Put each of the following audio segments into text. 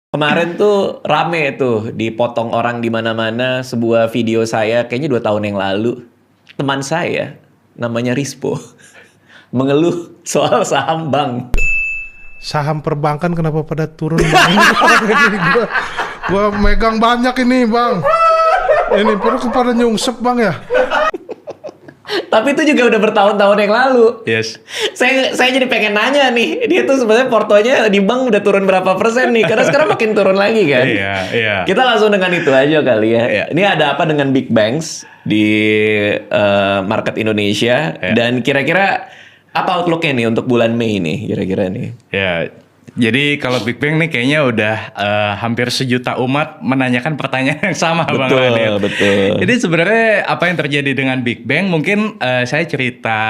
Kemarin tuh rame tuh dipotong orang di mana-mana sebuah video saya kayaknya 2 tahun yang lalu. Teman saya namanya Rispo mengeluh soal saham bank. Saham perbankan kenapa pada turun bang? gua megang banyak ini bang. Ini perlu kepada nyungsep bang ya. Tapi itu juga udah bertahun-tahun yang lalu. Yes. Saya jadi pengen nanya nih, dia tuh sebenarnya portonya di bank udah turun berapa persen nih? Karena sekarang makin turun lagi kan. Iya. Kita langsung dengan itu aja kali ya. Iya. Ini ada apa dengan big banks di market Indonesia? Iya. Dan kira-kira apa outlook-nya nih untuk bulan Mei nih kira-kira nih? Ya, jadi kalau Big Bang nih kayaknya udah hampir sejuta umat menanyakan pertanyaan yang sama, Bang Radit. Betul. Jadi sebenarnya apa yang terjadi dengan Big Bang? Mungkin saya cerita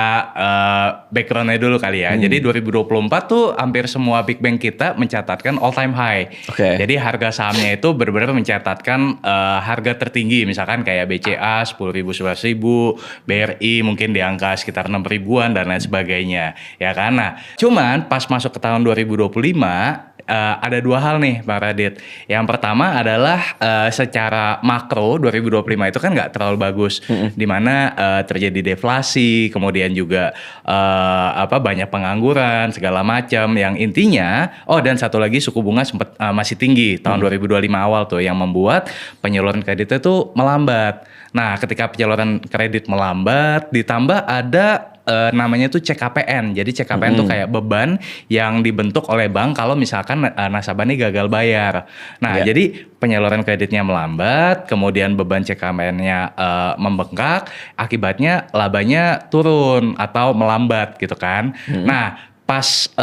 background-nya dulu kali ya. Jadi 2024 tuh hampir semua Big Bang kita mencatatkan all time high. Oke. Jadi harga sahamnya itu benar-benar mencatatkan harga tertinggi. Misalkan kayak BCA 10.000, 11.000, BRI mungkin di angka sekitar 6 ribuan dan lain sebagainya. Ya kan? Nah, cuman pas masuk ke tahun 2025 ada dua hal nih Bang Radit. Yang pertama adalah secara makro 2025 itu kan nggak terlalu bagus, di mana terjadi deflasi, kemudian juga banyak pengangguran segala macam. Yang intinya, dan satu lagi suku bunga sempat masih tinggi tahun 2025 awal tuh, yang membuat penyaluran kreditnya tuh melambat. Nah, ketika penyaluran kredit melambat, ditambah ada namanya tuh CKPN. Jadi CKPN tuh kayak beban yang dibentuk oleh bank kalau misalkan nasabah ini gagal bayar. Nah, jadi penyaluran kreditnya melambat, kemudian beban CKPN-nya membengkak, akibatnya labanya turun atau melambat gitu kan. Nah, pas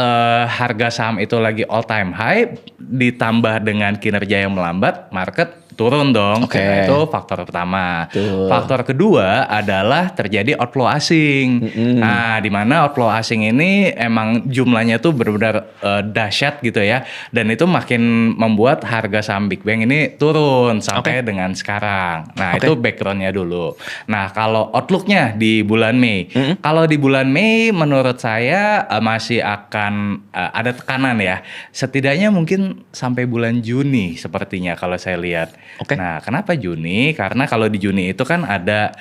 harga saham itu lagi all time high, ditambah dengan kinerja yang melambat, market turun dong. Oke. Nah, itu faktor pertama. Betul. Faktor kedua adalah terjadi outflow asing. Nah, di mana outflow asing ini emang jumlahnya tuh benar-benar dahsyat gitu ya. Dan itu makin membuat harga saham Big Bang ini turun sampai dengan sekarang. Nah, itu backgroundnya dulu. Nah, kalau outlooknya di bulan Mei. Kalau di bulan Mei menurut saya masih akan ada tekanan ya. Setidaknya mungkin sampai bulan Juni sepertinya kalau saya lihat. Oke. Nah, kenapa Juni? Karena kalau di Juni itu kan ada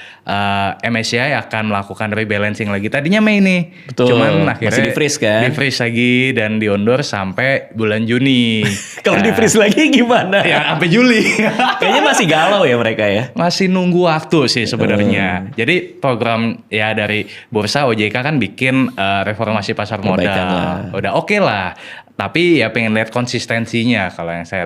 MSCI akan melakukan rebalancing lagi. Tadinya Mei nih. Betul. Cuman akhirnya Masih di-freeze kan? Di-freeze lagi dan diundur sampai bulan Juni. Kalau di-freeze lagi gimana? Ya sampai Juli. Kayaknya masih galau ya mereka ya. Masih nunggu waktu sih sebenarnya. Jadi program ya dari Bursa OJK kan bikin reformasi pasar modal. Perbaikan lah. Udah oke lah. Tapi ya pengen lihat konsistensinya kalau yang saya